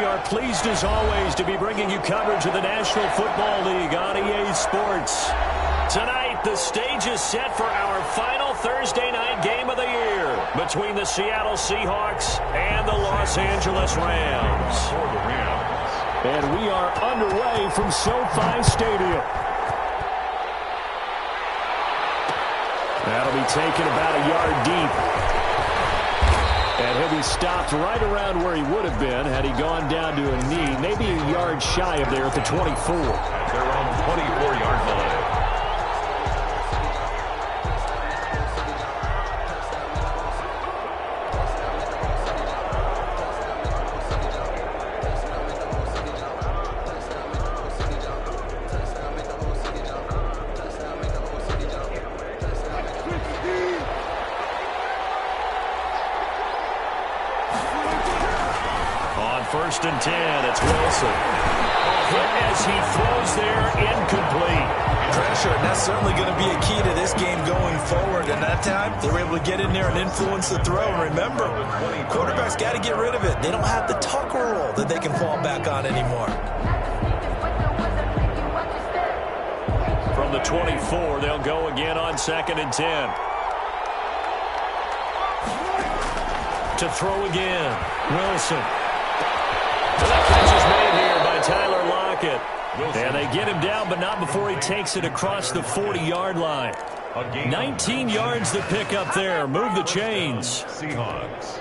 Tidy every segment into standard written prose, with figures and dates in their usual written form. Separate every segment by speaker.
Speaker 1: we are pleased as always to be bringing you coverage of the National Football League on EA Sports. Tonight, the stage is set for our final Thursday night game of the year between the Seattle Seahawks and the Los Angeles Rams. And we are underway from SoFi Stadium. That'll be taken about a yard deep. And he'll be stopped right around where he would have been had he gone down to a knee, maybe a yard shy of there at the 24.
Speaker 2: They're on the 24-yard line.
Speaker 1: First and 10, it's Wilson. Hit as he throws there, incomplete.
Speaker 3: Pressure, and that's certainly going to be a key to this game going forward. And that time, they were able to get in there and influence the throw. And remember, quarterbacks got to get rid of it. They don't have the Tucker roll that they can fall back on anymore.
Speaker 1: From the 24, they'll go again on 2nd and 10. To throw again, Wilson. The catch is made here by Tyler Lockett. And they get him down, but not before he takes it across the 40-yard line. 19 yards to pick up there. Move the chains.
Speaker 2: Seahawks.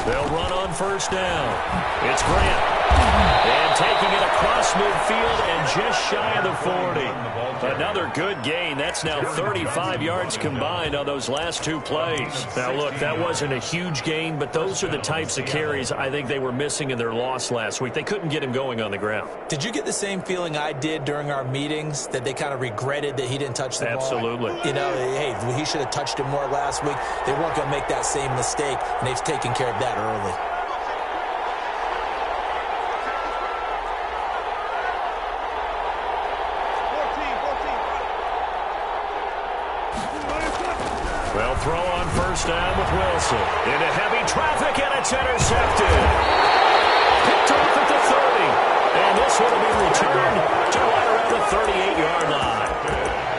Speaker 1: They'll run on first down. It's Grant. And taking it across midfield and just shy of the 40. Another good gain. That's now 35 yards combined on those last two plays. Now, look, that wasn't a huge gain, but those are the types of carries I think they were missing in their loss last week. They couldn't get him going on the ground.
Speaker 3: Did you get the same feeling I did during our meetings, that they kind of regretted that he didn't touch the ball?
Speaker 1: Absolutely.
Speaker 3: You know, hey, he should have touched it more last week. They weren't going to make that same mistake, and they've taken care of that early.
Speaker 1: They'll throw on first down with Wilson. Into heavy traffic, and it's intercepted. Picked off at the 30. And this one will be returned to right around the 38-yard line.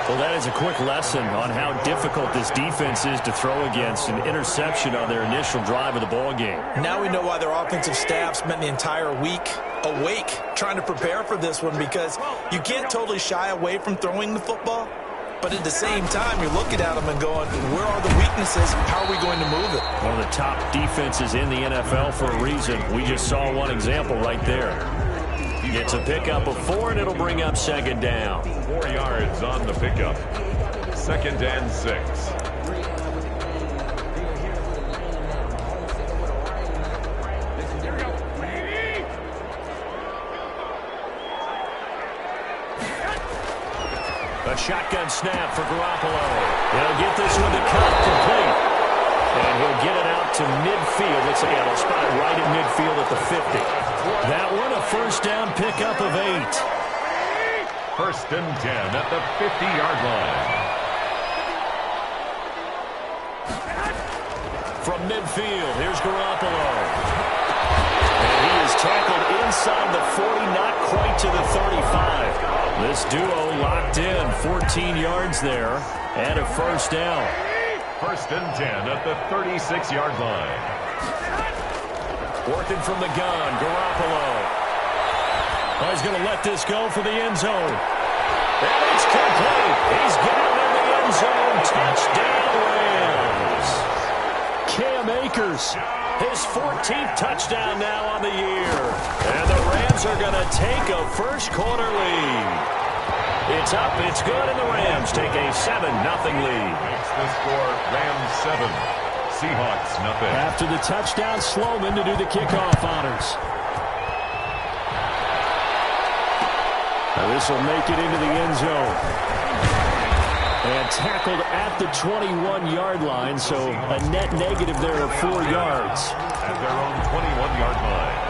Speaker 1: Well, that is a quick lesson on how difficult this defense is to throw against. An interception on their initial drive of the ball game.
Speaker 3: Now we know why their offensive staff spent the entire week awake trying to prepare for this one, because you can't totally shy away from throwing the football. But at the same time, you're looking at them and going, where are the weaknesses? How are we going to move it?
Speaker 1: One of the top defenses in the NFL for a reason. We just saw one example right there. It's a pickup of 4, and it'll bring up 2nd down.
Speaker 2: 4 yards on the pickup. 2nd and 6.
Speaker 1: A shotgun snap for Garoppolo. He'll get this one to cut complete. And he'll get it out to midfield. Let's see, they'll spot it right at midfield at the 50. That one, a first down pickup of 8.
Speaker 2: 1st and 10 at the 50-yard line.
Speaker 1: From midfield, here's Garoppolo. And he is tackled inside the 40, not quite to the 35. This duo locked in, 14 yards there, and a first down.
Speaker 2: 1st and 10 at the 36-yard line.
Speaker 1: Working from the gun, Garoppolo. Oh, he's going to let this go for the end zone. And it's complete. He's got it in the end zone. Touchdown, Rams. Cam Akers, his 14th touchdown now on the year. And the Rams are going to take a first-quarter lead. It's up, it's good, and the Rams take a 7-0 lead.
Speaker 2: Makes the score Rams 7, Seahawks nothing.
Speaker 1: After the touchdown, Sloman to do the kickoff honors. Now this will make it into the end zone. And tackled at the 21-yard line, so a net negative there of 4 yards.
Speaker 2: At their own 21-yard line.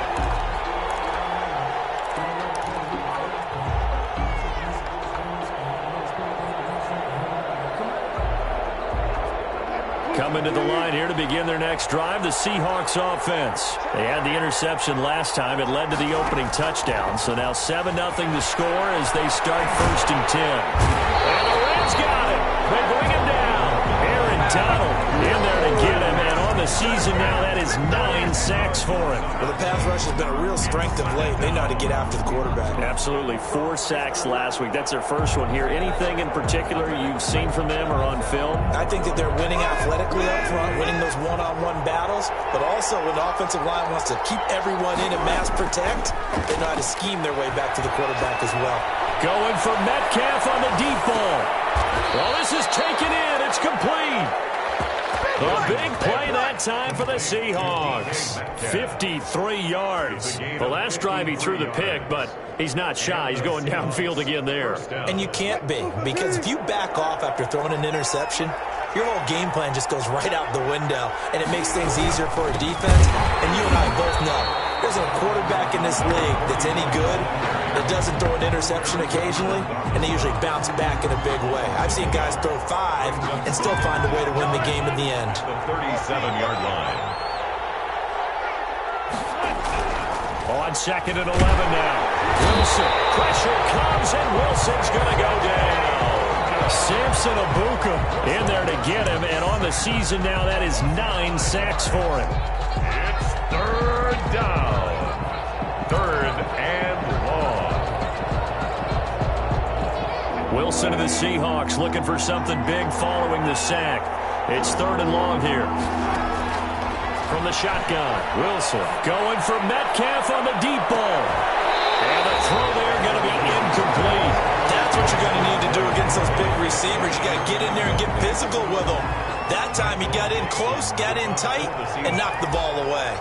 Speaker 1: coming to the line here to begin their next drive, the Seahawks offense. They had the interception last time. It led to the opening touchdown. So now 7-0 to score as they start 1st and 10. And the Reds got it. They bring him down. Aaron Donald in there to get him. And on the season now, that is 9 sacks for him.
Speaker 3: Well, the pass rush has been a real strength of late. They know how to get after the quarterback.
Speaker 1: Absolutely. 4 sacks last week. That's their first one here. Anything in particular you've seen from them or on film?
Speaker 3: I think that they're winning athletically up front, winning those one-on-one battles, but also when the offensive line wants to keep everyone in and mass protect, they know how to scheme their way back to the quarterback as well.
Speaker 1: Going for Metcalf on the deep ball. Well, this is taken in. It's complete. A big play that time for the Seahawks. 53 yards. The last drive he threw the pick, but he's not shy. He's going downfield again there.
Speaker 3: And you can't be, because if you back off after throwing an interception, your whole game plan just goes right out the window, and it makes things easier for a defense. And you and I both know there's a quarterback in this league that's any good that doesn't throw an interception occasionally, and they usually bounce back in a big way. I've seen guys throw 5 and still find a way to win the game in the end.
Speaker 2: The 37-yard line.
Speaker 1: On 2nd and 11 now. Wilson, pressure comes, and Wilson's going to go down. Samson Abuka in there to get him, and on the season now, that is 9 sacks for him.
Speaker 2: It's 3rd down. 3rd and long.
Speaker 1: Wilson of the Seahawks looking for something big following the sack. It's 3rd and long here. From the shotgun, Wilson going for Metcalf on the deep ball. And the throw there going to be incomplete.
Speaker 3: That's what you're going to need to do against those big receivers. You got to get in there and get physical with them. That time he got in close, got in tight, and knocked the ball away.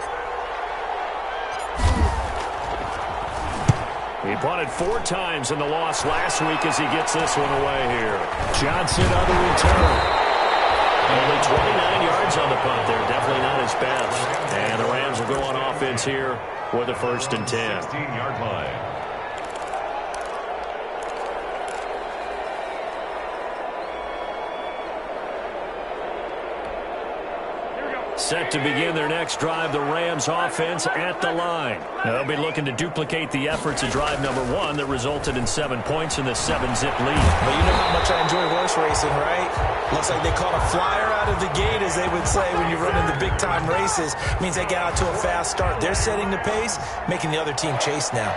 Speaker 1: He punted 4 times in the loss last week as he gets this one away here. Johnson on the return. Only 29 yards on the punt there. Definitely not his best. And the Rams will go on offense here with a 1st and 10.
Speaker 2: 16-yard line.
Speaker 1: Set to begin their next drive, the Rams offense at the line. Now, they'll be looking to duplicate the efforts of drive number 1 that resulted in 7 points in the 7-zip lead.
Speaker 3: But you know how much I enjoy horse racing, right? Looks like they caught a flyer out of the gate, as they would say when you run in the big-time races. Means they got out to a fast start. They're setting the pace, making the other team chase now.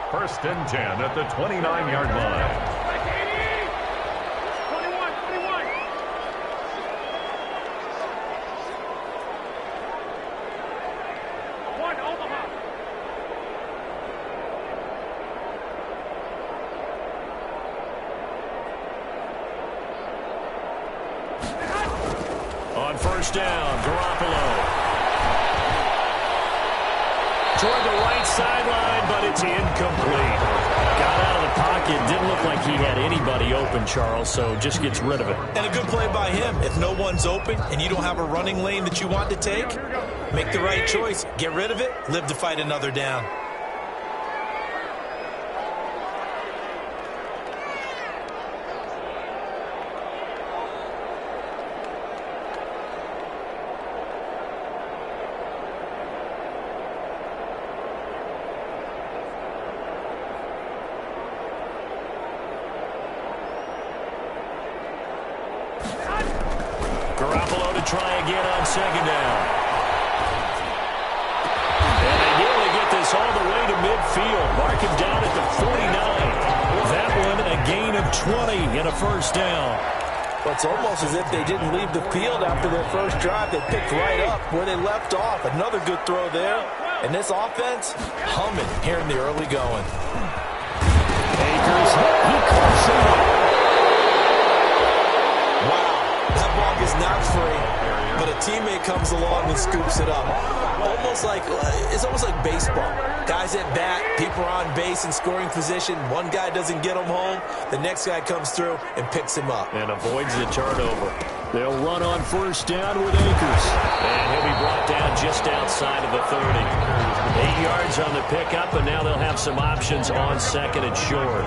Speaker 2: 1st and 10 at the 29-yard line.
Speaker 1: On 1st down, Garoppolo. Toward the right sideline, but it's incomplete. Got out of the pocket. Didn't look like he had anybody open, Charles, so just gets rid of it.
Speaker 3: And a good play by him. If no one's open and you don't have a running lane that you want to take, make the right choice. Get rid of it. Live to fight another down.
Speaker 1: Garoppolo to try again on 2nd down. And they nearly get this all the way to midfield. Mark him down at the 49. That one a gain of 20 and a 1st down.
Speaker 3: Well, it's almost as if they didn't leave the field after their first drive. They picked right up where they left off. Another good throw there. And this offense, humming here in the early going.
Speaker 1: Akers, he coughs it up.
Speaker 3: Wow, that ball gets knocked free, but a teammate comes along and scoops it up. It's almost like baseball. Guys at bat, people are on base in scoring position. One guy doesn't get him home. The next guy comes through and picks him up.
Speaker 1: And avoids the turnover. They'll run on 1st down with Akers. And he'll be brought down just outside of the 30. 8 yards on the pickup, and now they'll have some options on 2nd and short.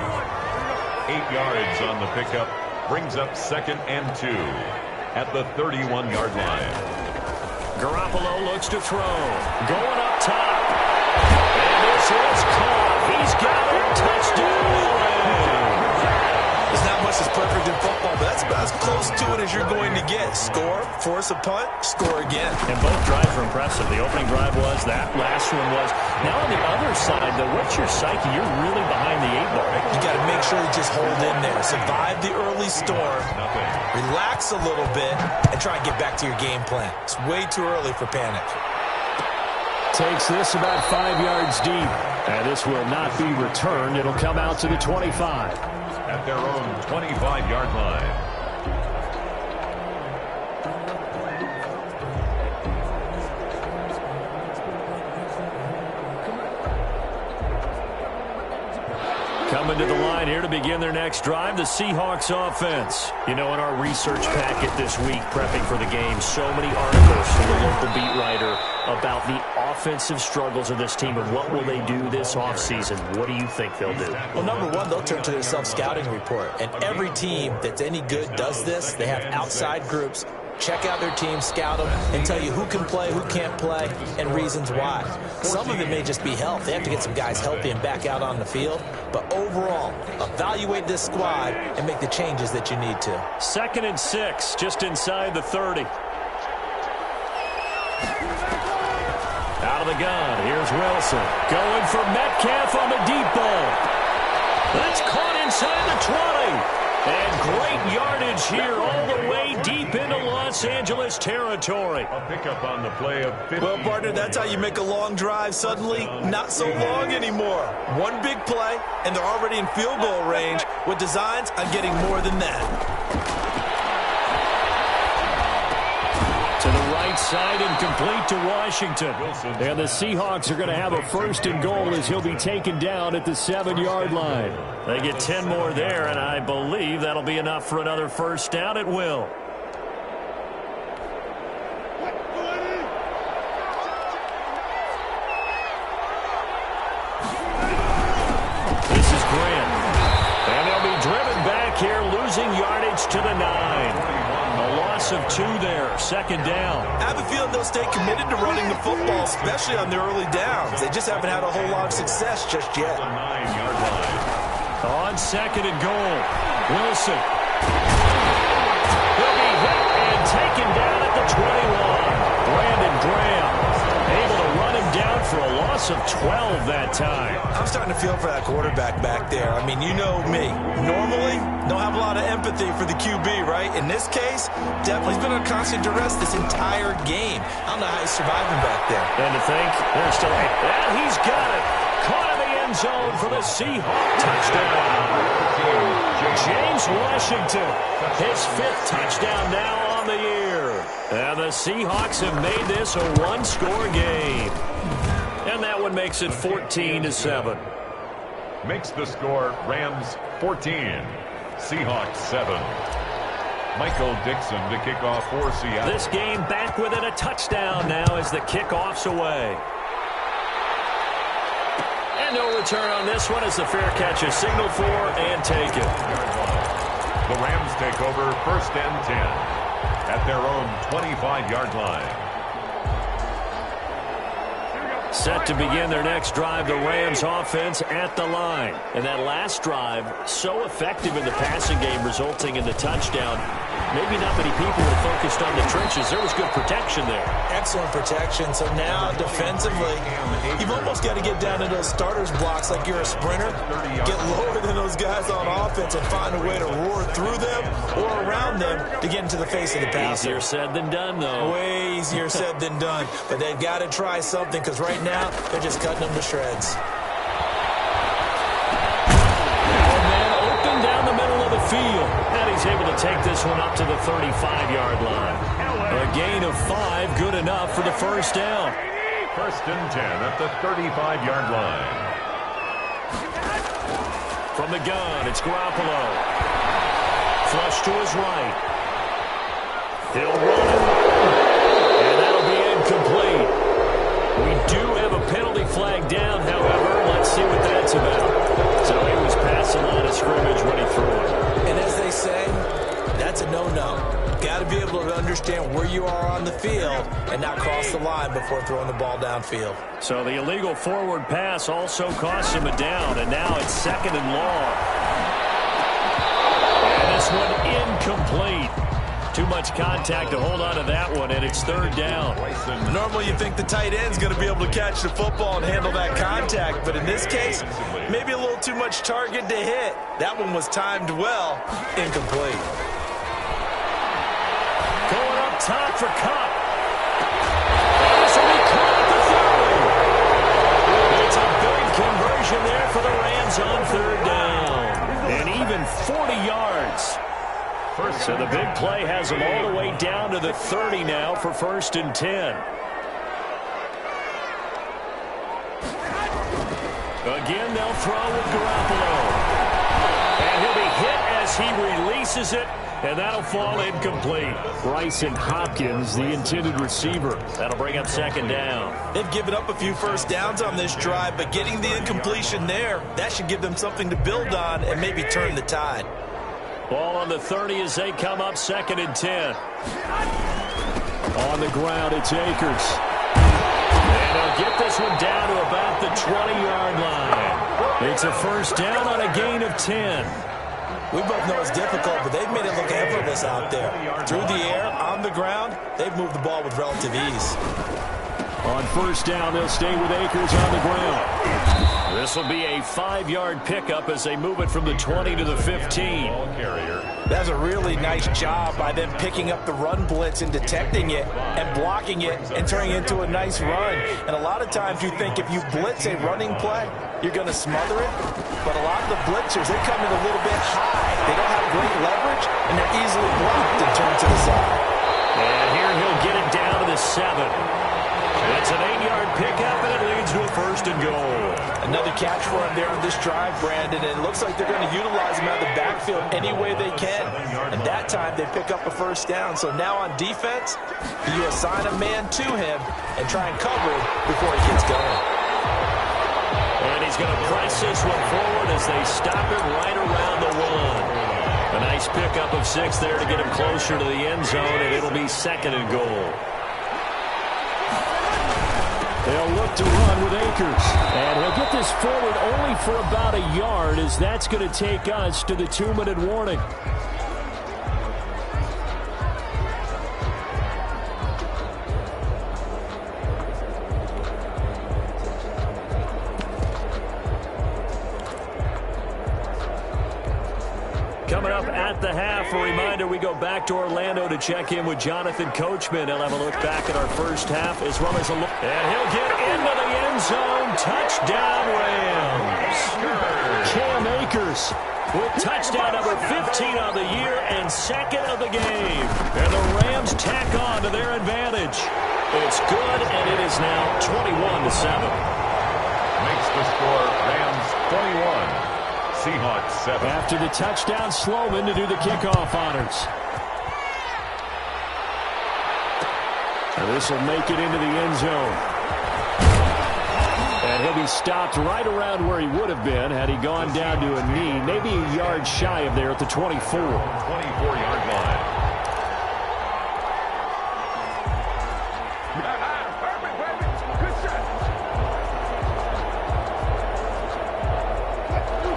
Speaker 2: 8 yards on the pickup. Brings up 2nd and 2. at the 31-yard line.
Speaker 1: Garoppolo looks to throw. Going up top. And this is caught. He's got it. Touchdown.
Speaker 3: There's not much that's perfect in football, but that's about as close to it as you're going to get. Score, force a punt, score again.
Speaker 1: And both drives were impressive. The opening drive was, that last one was. Now on the other side, though, what's your psyche? You're really behind the 8-ball.
Speaker 3: You got to make sure you just hold in there. Survive the early storm. Relax a little bit and try and get back to your game plan. It's way too early for panic.
Speaker 1: Takes this about 5 yards deep. And this will not be returned. It'll come out to the 25.
Speaker 2: At their own 25-yard line.
Speaker 1: Coming to the line here to begin their next drive, the Seahawks offense. You know, in our research packet this week, prepping for the game, so many articles from the local beat writer about the offensive struggles of this team and what will they do this offseason. What do you think they'll do?
Speaker 3: Well, number one, they'll turn to their self-scouting report. And every team that's any good does this. They have outside groups. Check out their team, scout them, and tell you who can play, who can't play, and reasons why. Some of it may just be health. They have to get some guys healthy and back out on the field. But overall, evaluate this squad and make the changes that you need to.
Speaker 1: 2nd and 6, just inside the 30. Out of the gun, here's Wilson. Going for Metcalf on the deep ball. That's caught inside the 20. And great yardage here all the way deep into Los Angeles territory.
Speaker 2: A pickup on the play of 50.
Speaker 3: Well, partner, that's how you make a long drive suddenly not so long anymore. One big play, and they're already in field goal range with designs on getting more than that.
Speaker 1: To the right side and complete to Washington. And the Seahawks are going to have a 1st and goal as he'll be taken down at the 7-yard line. They get 10 more there, and I believe that'll be enough for another 1st down at will. This is Grant. And they'll be driven back here, losing yardage to the 9. A loss of 2 there, 2nd down.
Speaker 3: I have a feeling they'll stay committed to running the football, especially on the early downs. They just haven't had a whole lot of success just yet.
Speaker 2: 9-yard line.
Speaker 1: On 2nd and goal, Wilson. He'll be hit and taken down at the 21. Brandon Graham able to run him down for a loss of 12 that time.
Speaker 3: I'm starting to feel for that quarterback back there. I mean, you know me. Normally, don't have a lot of empathy for the QB, right? In this case, definitely he's been on constant duress this entire game. I don't know how he's surviving back there.
Speaker 1: And to think, they're still... Yeah, he's got it. Caught in the end zone for the Seahawks touchdown. James Washington, his 5th touchdown now on the year. And the Seahawks have made this a 1-score game. And that one makes it 14-7.
Speaker 2: Makes the score Rams 14, Seahawks 7. Michael Dixon to kick off for Seattle.
Speaker 1: This game back within a touchdown now as the kickoff's away. And no return on this one as the fair catch is signaled for and taken.
Speaker 2: The Rams take over 1st and 10 at their own 25-yard line.
Speaker 1: Set to begin their next drive, the Rams offense at the line. And that last drive, so effective in the passing game, resulting in the touchdown. Maybe not many people were focused on the trenches. There was good protection there.
Speaker 3: Excellent protection. So now, defensively, you've almost got to get down to those starters blocks like you're a sprinter. Get lower than those guys on offense and find a way to roar through them or around them to get into the face of the passer.
Speaker 1: Easier said than done, though.
Speaker 3: Way easier said than done. But they've got to try something because right now, they're just cutting them to shreds.
Speaker 1: And then open down the middle of the field. And he's able to take this one up to the 35-yard line. A gain of 5, good enough for the 1st down.
Speaker 2: 1st and 10 at the 35-yard line.
Speaker 1: From the gun, it's Garoppolo. Flush to his right. He'll run. And that'll be incomplete. We do have a penalty flag down, however. Let's see what that's about. So he was past the line of scrimmage when he threw it.
Speaker 3: And as they say, That's a no-no. Got to be able to understand where you are on the field and not cross the line before throwing the ball downfield.
Speaker 1: So the illegal forward pass also cost him a down, and now it's 2nd and long. And this one incomplete. Too much contact to hold on to that one, and it's 3rd down.
Speaker 3: Normally you think the tight end's going to be able to catch the football and handle that contact, but in this case, maybe a little too much target to hit. That one was timed well, incomplete.
Speaker 1: Going up top for Cup. And this will be caught at the 30. It's a big conversion there for the Rams on 3rd down. And even 40 yards. So the big play has them all the way down to the 30 now for 1st and 10. Again, they'll throw with Garoppolo. And he'll be hit as he releases it, and that'll fall incomplete. Bryson Hopkins, the intended receiver. That'll bring up 2nd down.
Speaker 3: They've given up a few first downs on this drive, but getting the incompletion there, that should give them something to build on and maybe turn the tide.
Speaker 1: Ball on the 30 as they come up 2nd and 10. On the ground, it's Akers. And they'll get this one down to about the 20-yard line. It's a 1st down on a gain of 10.
Speaker 3: We both know it's difficult, but they've made it look effortless out there. Through the air, on the ground, they've moved the ball with relative ease.
Speaker 1: On 1st down, they'll stay with Akers on the ground. This will be a 5-yard pickup as they move it from the 20 to the 15.
Speaker 3: That's a really nice job by them picking up the run blitz and detecting it and blocking it and turning it into a nice run. And a lot of times you think if you blitz a running play, you're going to smother it. But a lot of the blitzers, they come in a little bit high. They don't have great leverage, and they're easily blocked and turned to the side.
Speaker 1: And here he'll get it down to the 7. It's an 8-yard pickup, and it leads to a 1st and goal.
Speaker 3: Another catch for him there on this drive, Brandon, and it looks like they're going to utilize him out of the backfield any way they can. And that time they pick up a 1st down. So now on defense, you assign a man to him and try and cover him before he gets going.
Speaker 1: And he's going to press this one forward as they stop it right around the 1. A nice pickup of 6 there to get him closer to the end zone, and it'll be 2nd and goal. They'll look to run with Akers. And he'll get this forward only for about a yard, as that's going to take us to the 2-minute warning. Coming up at the half, a reminder, we go back to Orlando to check in with Jonathan Coachman. He'll have a look back at our first half as well as a look. And he'll get into the end zone. Touchdown, Rams. Cam Akers with touchdown number 15 on the year and 2nd of the game. And the Rams tack on to their advantage. It's good, and it is now 21-7.
Speaker 2: Makes the score Rams 21. Seahawks 7.
Speaker 1: After the touchdown, Sloman to do the kickoff honors. And this will make it into the end zone. And he'll be stopped right around where he would have been had he gone down to a knee, maybe a yard shy of there at the 24.
Speaker 2: 24-yard line.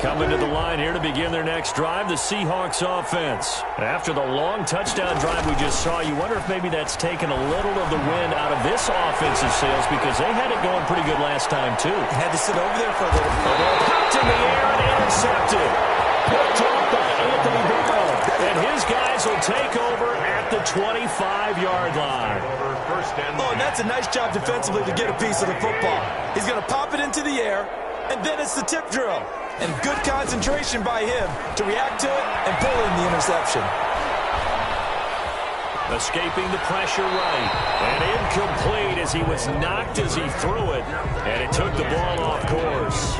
Speaker 1: Coming to the line here to begin their next drive, the Seahawks offense. After the long touchdown drive we just saw, you wonder if maybe that's taken a little of the wind out of this offensive sails, because they had it going pretty good last time, too.
Speaker 3: Had to sit over there for a little bit.
Speaker 1: Popped in the air and intercepted. Picked off by Anthony Brown. And his guys will take over at the 25-yard line.
Speaker 3: Oh, and that's a nice job defensively to get a piece of the football. He's going to pop it into the air, and then it's the tip drill. And good concentration by him to react to it and pull in the interception.
Speaker 1: Escaping the pressure right. And incomplete as he was knocked as he threw it. And it took the ball off course.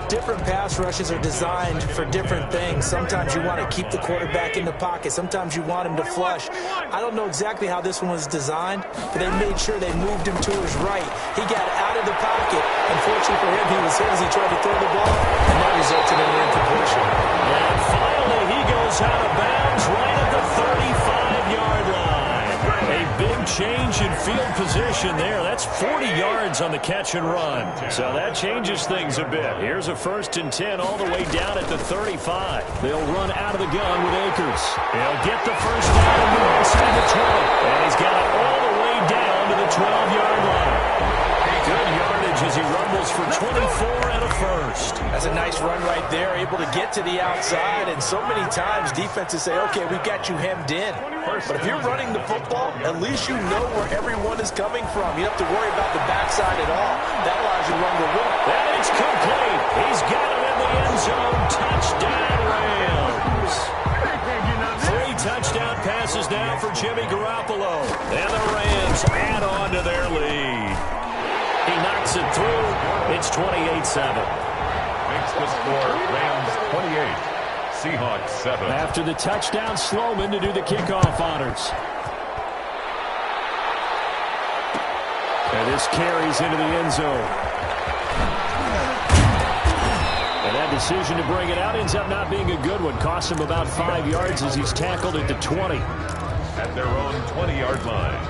Speaker 3: Different pass rushes are designed for different things. Sometimes you want to keep the quarterback in the pocket. Sometimes you want him to flush. I don't know exactly how this one was designed, but they made sure they moved him to his right. He got out of the pocket. Unfortunately for him, he was hit as he tried to throw the ball, and that resulted in an incompletion.
Speaker 1: And finally, he goes out of bounds right at the 30. completion there. That's 40 yards on the catch and run. So that changes things a bit. Here's a 1st and 10 all the way down at the 35. They'll run out of the gun with Akers. He'll get the first down and move inside the 20. And he's got it all the way down to the 12-yard line. Good yardage as he rumbles for 24 and a first.
Speaker 3: That's a nice run right there, able to get to the outside. And so many times defenses say, okay, we've got you hemmed in. But if you're running the football, at least you know where everyone is coming from. You don't have to worry about the backside at all. That allows you to run the route.
Speaker 1: And it's complete. He's got it in the end zone. Touchdown, Rams. 3 touchdown passes now for Jimmy Garoppolo. And the Rams add on to their lead. He knocks it through. It's 28-7.
Speaker 2: Makes the score Rams 28, Seahawks 7.
Speaker 1: After the touchdown, Sloman to do the kickoff honors. And this carries into the end zone. And that decision to bring it out ends up not being a good one. Costs him about 5 yards as he's tackled at the 20.
Speaker 2: At their own 20-yard line.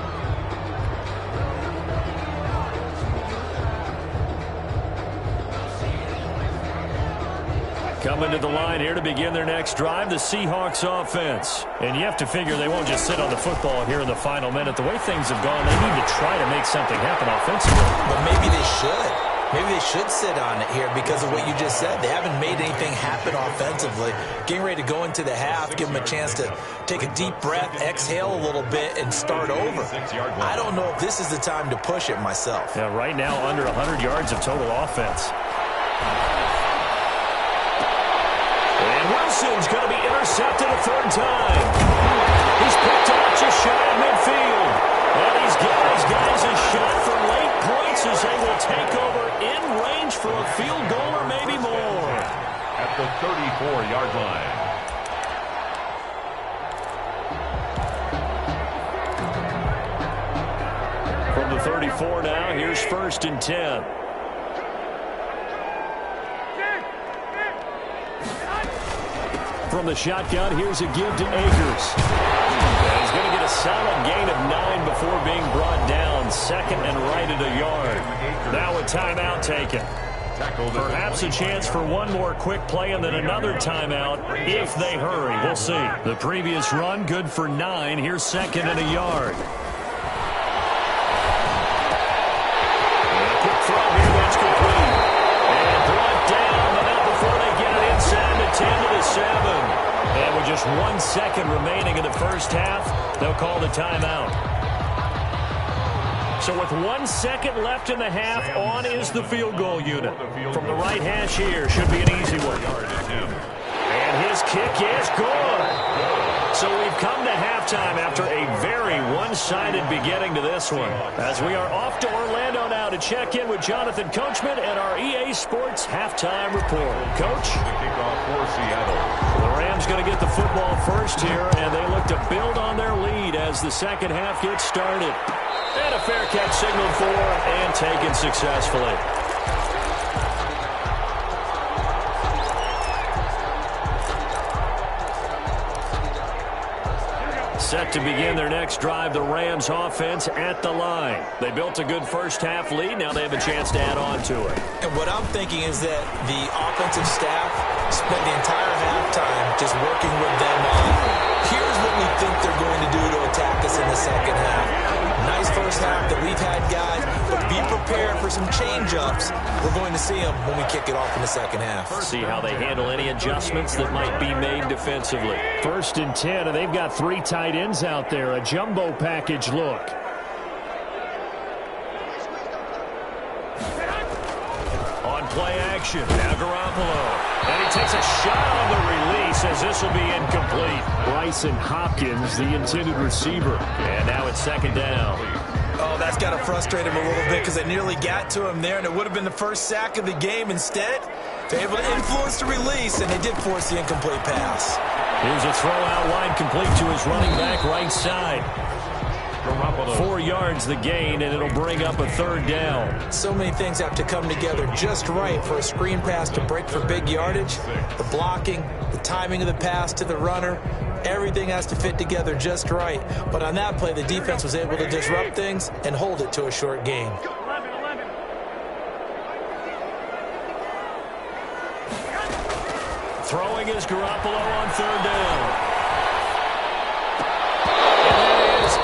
Speaker 1: Coming to the line here to begin their next drive, the Seahawks offense. And you have to figure they won't just sit on the football here in the final minute. The way things have gone, they need to try to make something happen offensively.
Speaker 3: But maybe they should. Maybe they should sit on it here because of what you just said. They haven't made anything happen offensively. Getting ready to go into the half, give them a chance to take a deep breath, exhale a little bit, and start over. I don't know if this is the time to push it myself.
Speaker 1: Yeah, right now under 100 yards of total offense. And Wilson's going to be intercepted a 3rd time. He's picked up just shy of midfield. And he's got his guys a shot for late points as they will take over in range for a field goal or maybe more.
Speaker 2: At the 34-yard line.
Speaker 1: From the 34 now, here's 1st and 10. From the shotgun, here's a give to Akers. And he's going to get a solid gain of 9 before being brought down. 2nd and right at a yard. Now a timeout taken. Perhaps a chance for one more quick play and then another timeout if they hurry. We'll see. The previous run, good for 9. Here's 2nd and a yard. And a quick throw here, that's complete. And brought down, but not before they get it inside the 10 to the 7. And with just 1 second remaining in the first half, they'll call the timeout. So with 1 second left in the half, on is the field goal unit. From the right hash here, should be an easy one. And his kick is good. So we've come to halftime after a very one-sided beginning to this one. As we are off to Orlando now to check in with Jonathan Coachman and our EA Sports halftime report. Coach?
Speaker 2: The kickoff for Seattle.
Speaker 1: The Rams going to get the football first here, and they look to build on their lead as the second half gets started. And a fair catch signaled for and taken successfully. Set to begin their next drive, the Rams offense at the line. They built a good first half lead. Now they have a chance to add on to it.
Speaker 3: And what I'm thinking is that the offensive staff spent the entire halftime just working with them on, here's what we think they're going to do to attack us in the second half. Nice first half that we've had, guys, but be prepared for some change-ups. We're going to see them when we kick it off in the second half.
Speaker 1: See how they handle any adjustments that might be made defensively. 1st and 10, and they've got 3 tight ends out there. A jumbo package look. On play action, now Garoppolo. And he takes a shot on the release as this will be incomplete. Bryson Hopkins, the intended receiver. And now it's 2nd down.
Speaker 3: Oh, that's got to frustrate him a little bit because they nearly got to him there, and it would have been the first sack of the game. Instead, they're able to influence the release, and they did force the incomplete pass.
Speaker 1: Here's a throw out wide complete to his running back right side. 4 yards the gain, and it'll bring up a 3rd down.
Speaker 3: So many things have to come together just right for a screen pass to break for big yardage. The blocking, the timing of the pass to the runner, Everything has to fit together just right. But on that play, the defense was able to disrupt things and hold it to a short gain.
Speaker 1: Throwing is Garoppolo on third down. It is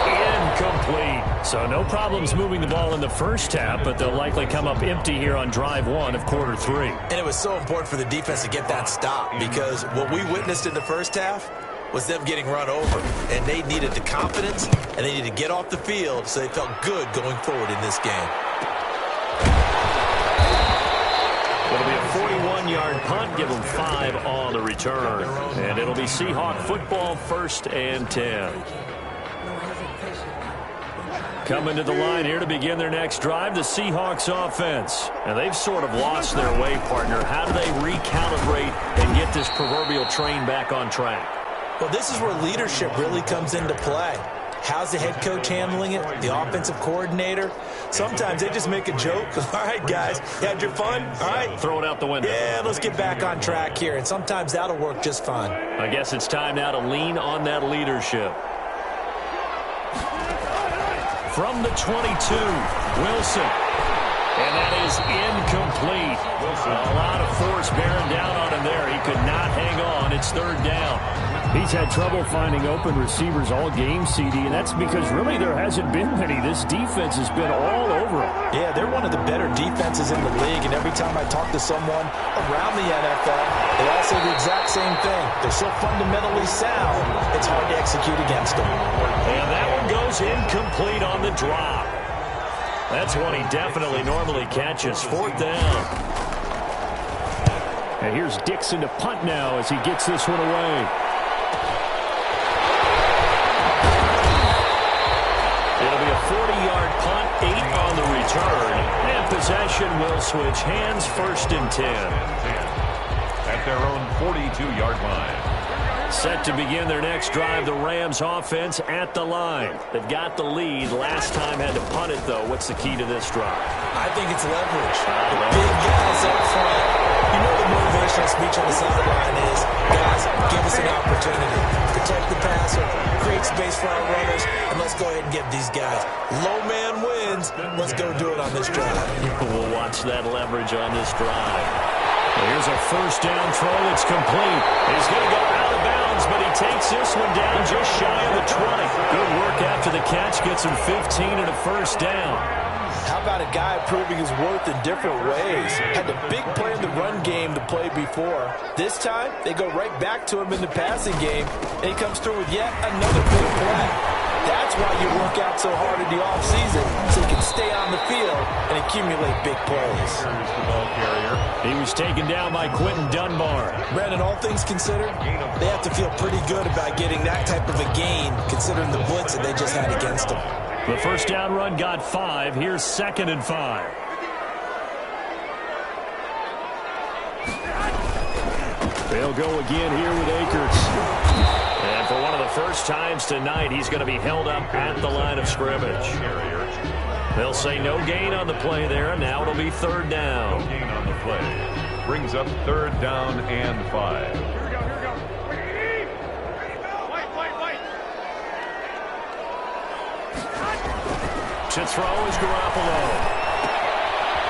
Speaker 1: incomplete. So no problems moving the ball in the first half, but they'll likely come up empty here on drive one of quarter three.
Speaker 3: And it was so important for the defense to get that stop, because what we witnessed in the first half was them getting run over, and they needed the confidence, and they needed to get off the field so they felt good going forward in this game.
Speaker 1: It'll be a 41-yard punt, give them 5 on the return. And it'll be Seahawk football, 1st and 10. Coming to the line here to begin their next drive, the Seahawks offense. And they've sort of lost their way, partner. How do they recalibrate and get this proverbial train back on track?
Speaker 3: Well, this is where leadership really comes into play. How's the head coach handling it? The offensive coordinator? Sometimes they just make a joke. All right, guys, you had your fun? All right.
Speaker 1: Throw it out the window.
Speaker 3: Yeah, let's get back on track here. And sometimes that'll work just fine.
Speaker 1: I guess it's time now to lean on that leadership. From the 22, Wilson. And that is incomplete. A lot of force bearing down on him there. He could not hang on. It's third down.
Speaker 4: He's had trouble finding open receivers all game, CD, and that's because really there hasn't been many. This defense has been all over him.
Speaker 3: Yeah, they're one of the better defenses in the league, and every time I talk to someone around the NFL, they all say the exact same thing. They're so fundamentally sound, it's hard to execute against them.
Speaker 1: And that one goes incomplete on the drop. That's one he definitely normally catches. 4th down.
Speaker 4: And here's Dixon to punt now as he gets this one away.
Speaker 1: It'll be a 40-yard punt, 8 on the return. And possession will switch hands, 1st and 10.
Speaker 2: At their own 42-yard line.
Speaker 1: Set to begin their next drive, the Rams offense at the line. They've got the lead. Last time had to punt it, though. What's the key to this drive?
Speaker 3: I think it's leverage. The big guys up front. You know the motivational speech on the sideline is, guys, give us an opportunity. Protect the passer, create space for our runners, and let's go ahead and get these guys. Low man wins. Let's go do it on this drive.
Speaker 1: We'll watch that leverage on this drive. Here's a 1st down throw. It's complete. He's going to go out of bounds, but he takes this one down just shy of the 20. Good work after the catch. Gets him 15 and a 1st down.
Speaker 3: How about a guy proving his worth in different ways? Had the big play in the run game to play before. This time, they go right back to him in the passing game, and he comes through with yet another big play. That's why you work out so hard in the offseason, so you can stay on the field and accumulate big plays.
Speaker 2: Here's the ball carrier.
Speaker 1: He was taken down by Quentin Dunbar.
Speaker 3: Brandon, all things considered, they have to feel pretty good about getting that type of a gain, considering the blitz that they just had against them.
Speaker 1: The 1st down run got 5. Here's 2nd and 5.
Speaker 4: They'll go again here with Akers.
Speaker 1: And for one of the first times tonight, he's going to be held up at the line of scrimmage. They'll say no gain on the play there, and now it'll be 3rd down.
Speaker 2: No gain on the play. Brings up 3rd down and 5.
Speaker 1: To throw is Garoppolo.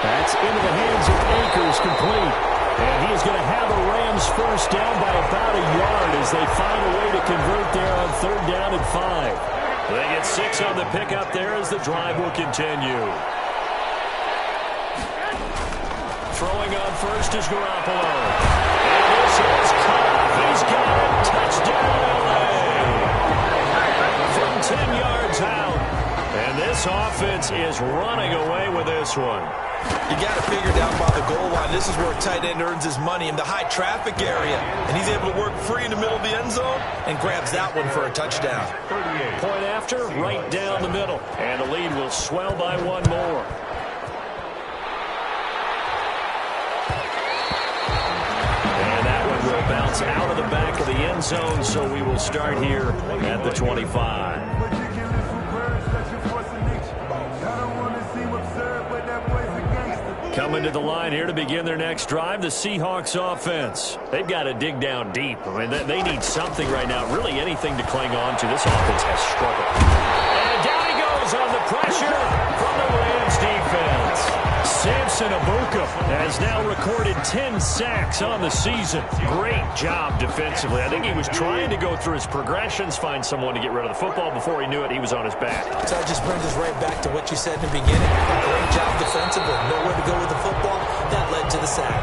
Speaker 4: That's into the hands of Akers, complete.
Speaker 1: And he is going to have a Rams 1st down by about a yard as they find a way to convert there on 3rd down and 5. They get 6 on the pickup there as the drive will continue. Throwing on 1st is Garoppolo. And this is cut off. He's got it. Touchdown, LA. From 10 yards out. And this offense is running away with this one.
Speaker 3: You got to figure down by the goal line. This is where a tight end earns his money, in the high traffic area. And he's able to work free in the middle of the end zone and grabs that one for a touchdown.
Speaker 2: 38.
Speaker 1: Point after, right down the middle. And the lead will swell by 1 more. And that one will bounce out of the back of the end zone, so we will start here at the 25.
Speaker 4: Coming to the line here to begin their next drive, the Seahawks offense. They've got to dig down deep. I mean, they need something right now, really anything to cling on to. This offense has struggled. And down he goes on the pressure from the Rams defense. Samson Abuka has now recorded 10 sacks on the season. Great job defensively. I think he was trying to go through his progressions, find someone to get rid of the football. Before he knew it, he was on his back.
Speaker 3: So that just brings us right back to what you said in the beginning. Great job defensively. Nowhere to go with the football. That led to the sack.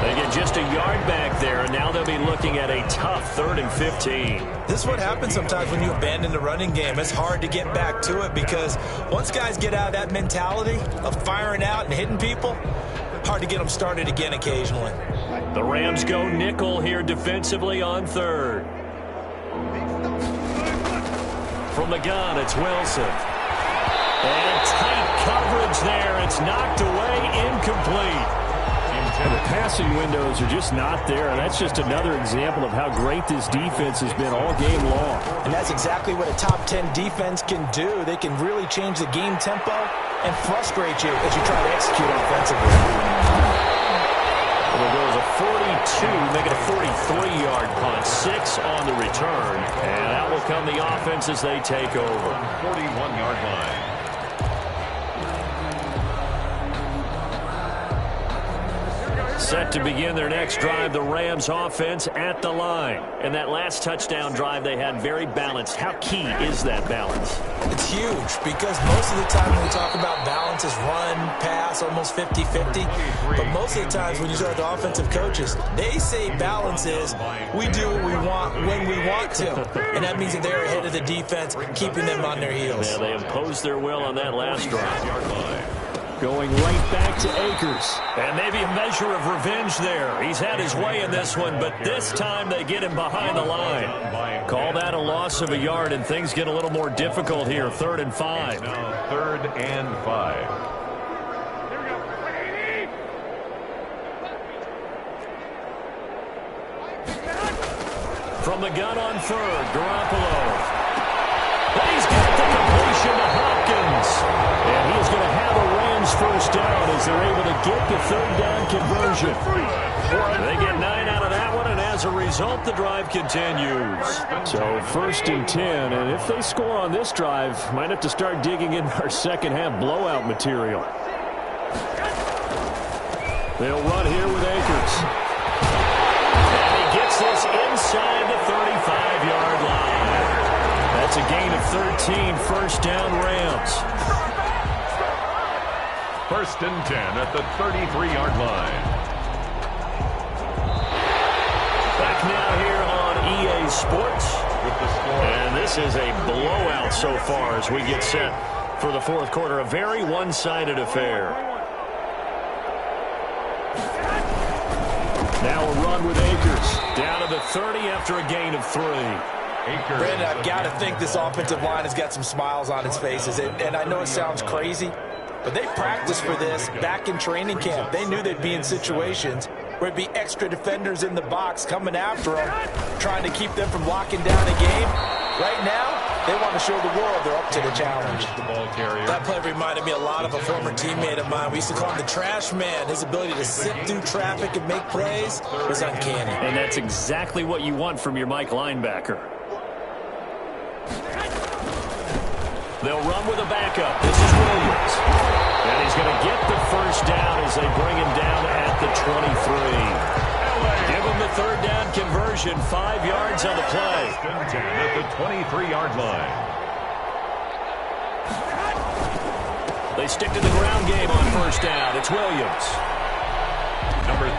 Speaker 4: They get just a yard back there, and now they'll be looking at a tough 3rd and 15.
Speaker 3: This is what happens sometimes when you abandon the running game. It's hard to get back to it because once guys get out of that mentality of firing out and hitting people, hard to get them started again occasionally.
Speaker 4: The Rams go nickel here defensively on 3rd. From the gun, it's Wilson. And tight coverage there. It's knocked away, incomplete. And the passing windows are just not there, and that's just another example of how great this defense has been all game long.
Speaker 3: And that's exactly what a top 10 defense can do. They can really change the game tempo and frustrate you as you try to execute offensively.
Speaker 4: Well, there goes a 42, make it a 43-yard punt, 6 on the return, and that will come the offense as they take over.
Speaker 2: 41-yard line.
Speaker 4: Set to begin their next drive, the Rams offense at the line. And that last touchdown drive they had very balanced. How key is that balance?
Speaker 3: It's huge because most of the time when we talk about balance is run, pass, almost 50-50. But most of the times when you talk to offensive coaches, they say balance is we do what we want when we want to. And that means that they're ahead of the defense, keeping them on their heels.
Speaker 4: Yeah, they imposed their will on that last drive. Going right back to Akers. And maybe a measure of revenge there. He's had his way in this one, but this time they get him behind the line. Call that a loss of a yard, and things get a little more difficult here. 3rd and 5.
Speaker 2: Now 3rd and 5.
Speaker 4: From the gun on 3rd, Garoppolo. And he's got the completion to Hopkins. And he's going to have a Rams first down as they're able to get the 3rd down conversion. They get 9 out of that one, and as a result, the drive continues. So 1st and 10, and if they score on this drive, might have to start digging in our second half blowout material. They'll run here with Akers. And he gets this inside the 35-yard line. That's a gain of 13, first down Rams.
Speaker 2: 1st and 10 at the 33-yard line.
Speaker 4: Back now here on EA Sports.
Speaker 2: With the score.
Speaker 4: And this is a blowout so far as we get set for the 4th quarter. A very one-sided affair. Now a run with Akers. Down to the 30 after a gain of 3.
Speaker 3: Brandon, I've got to think this offensive line has got some smiles on its faces. And I know it sounds crazy, but they practiced for this back in training camp. They knew they'd be in situations where it'd be extra defenders in the box coming after them, trying to keep them from locking down a game. Right now, they want to show the world they're up to the challenge.
Speaker 2: The ball carrier.
Speaker 3: That play reminded me a lot of a former teammate of mine. We used to call him the trash man. His ability to sit through traffic and make plays was uncanny.
Speaker 4: And that's exactly what you want from your Mike linebacker. They'll run with a backup. This is Williams. And he's going to get the first down as they bring him down at the 23. Give him the 3rd down conversion. 5 yards on the play.
Speaker 2: At the 23-yard line.
Speaker 4: They stick to the ground game on 1st down. It's Williams.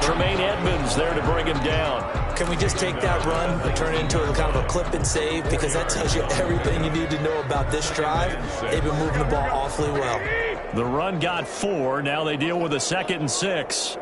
Speaker 4: Tremaine Edmonds there to bring him down.
Speaker 3: Can we just take that run and turn it into a kind of a clip and save? Because that tells you everything you need to know about this drive. They've been moving the ball awfully well.
Speaker 4: The run got 4. Now they deal with a 2nd and 6.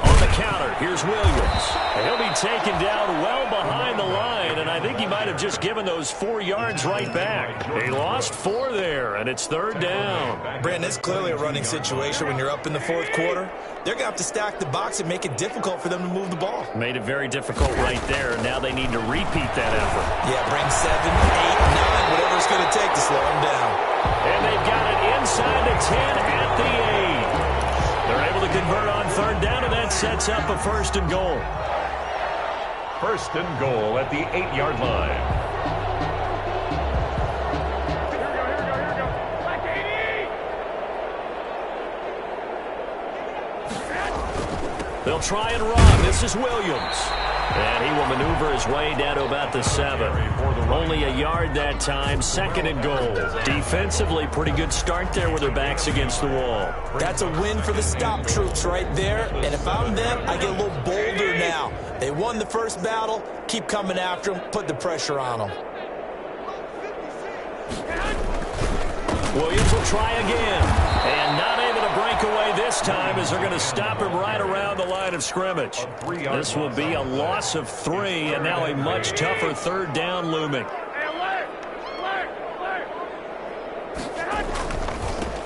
Speaker 4: On the counter, here's Williams. He'll be taken down well behind the line, and I I think he might have just given those 4 yards right back. He lost 4 there, and it's 3rd down.
Speaker 3: Brandon, it's clearly a running situation when you're up in the 4th quarter. They're going to have to stack the box and make it difficult for them to move the ball.
Speaker 4: Made it very difficult right there. Now they need to repeat that effort.
Speaker 3: Yeah, bring 7, 8, 9, whatever it's going to take to slow them down.
Speaker 4: And they've got it inside the 10 at the 8. They're able to convert on 3rd down, and that sets up a 1st and goal.
Speaker 2: 1st and goal at the 8-yard line.
Speaker 4: They'll try and run. This is Williams. And he will maneuver his way down to about the 7. Only a yard that time. 2nd and goal. Defensively, pretty good start there with their backs against the wall.
Speaker 3: That's a win for the stop troops right there. And if I'm them, I get a little bolder now. They won the first battle. Keep coming after them. Put the pressure on them.
Speaker 4: Williams will try again. And not able to break away this time as they're going to stop him right around the line of scrimmage. This will be a loss of 3, and now a much tougher 3rd down looming.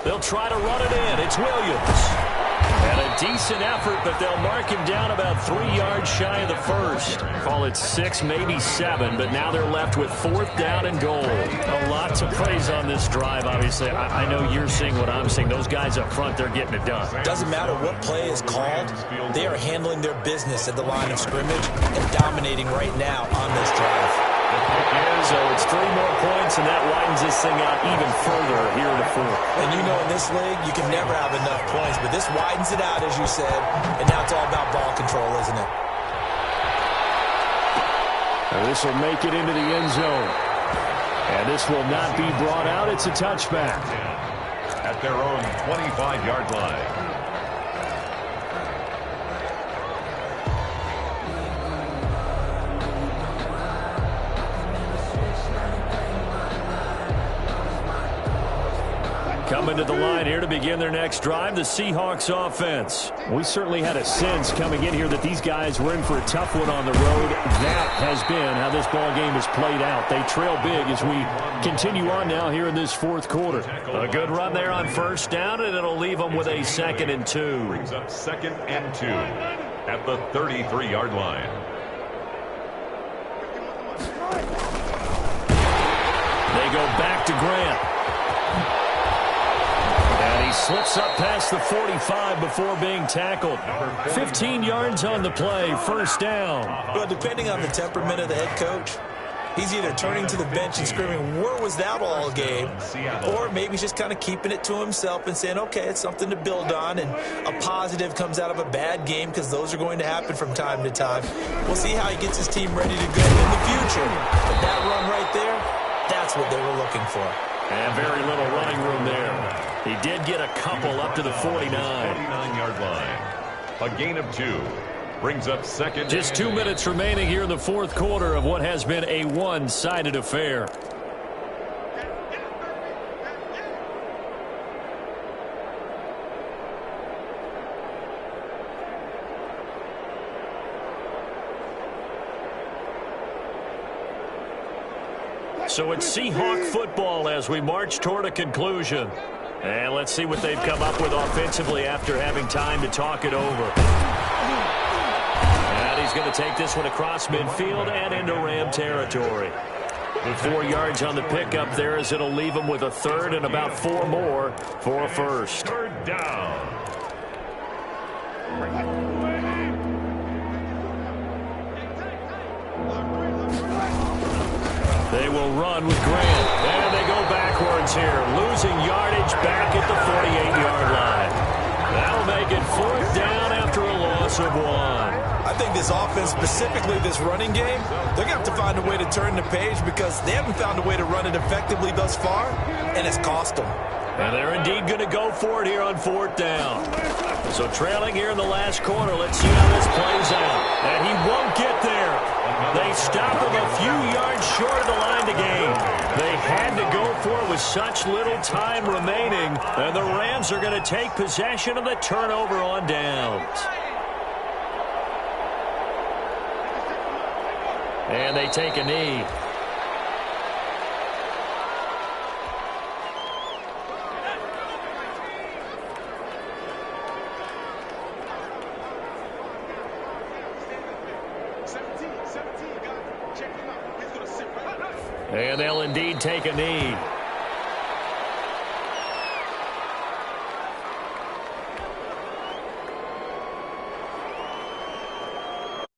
Speaker 4: They'll try to run it in. It's Williams. And a decent effort, but they'll mark him down about 3 yards shy of the 1st. Call it 6, maybe 7, but now they're left with 4th down and goal. A lot to praise on this drive, obviously. I know you're seeing what I'm seeing. Those guys up front, they're getting it done.
Speaker 3: Doesn't matter what play is called. They are handling their business at the line of scrimmage and dominating right now on this drive.
Speaker 4: So it's 3 more points, and that widens this thing out even further here in the 4th.
Speaker 3: And you know in this league, you can never have enough points, but this widens it out, as you said, and now it's all about ball control, isn't it?
Speaker 4: And this will make it into the end zone. And this will not be brought out. It's a touchback.
Speaker 2: At their own 25-yard line.
Speaker 4: Coming to the line here to begin their next drive, the Seahawks offense. We certainly had a sense coming in here that these guys were in for a tough one on the road. That has been how this ball game has played out. They trail big as we continue on now here in this 4th quarter. A good run there on 1st down, and it'll leave them with a 2nd and 2.
Speaker 2: Brings up 2nd and 2 at the 33-yard line.
Speaker 4: They go back to Grant. Slips up past the 45 before being tackled. 15 yards on the play, 1st down.
Speaker 3: Well, depending on the temperament of the head coach, he's either turning to the bench and screaming, where was that all game? Or maybe he's just kind of keeping it to himself and saying, okay, it's something to build on, and a positive comes out of a bad game because those are going to happen from time to time. We'll see how he gets his team ready to go in the future. But that run right there, that's what they were looking for.
Speaker 4: And very little running room there. He did get a couple up to the 49.
Speaker 2: 49-yard line. A gain of 2. Brings up 2nd.
Speaker 4: Just 2 minutes remaining here in the 4th quarter of what has been a one-sided affair. So it's Seahawk football as we march toward a conclusion. And let's see what they've come up with offensively after having time to talk it over. And he's going to take this one across midfield and into Ram territory. With 4 yards on the pickup there as it'll leave him with a 3rd and about 4 more for a 1st.
Speaker 2: 3rd down.
Speaker 4: They will run with Grant. And they go backwards here. Losing yardage back at the 48-yard line. That'll make it 4th down after a loss of 1.
Speaker 3: I think this offense, specifically this running game, they're going to have to find a way to turn the page because they haven't found a way to run it effectively thus far, and it's cost them.
Speaker 4: And they're indeed going to go for it here on 4th down. So trailing here in the last quarter, let's see how this plays out. And he won't get there. They stop him a few yards short of the line to gain. They had to go for it with such little time remaining. And the Rams are going to take possession of the turnover on downs. And they take a knee. And they'll indeed take a knee.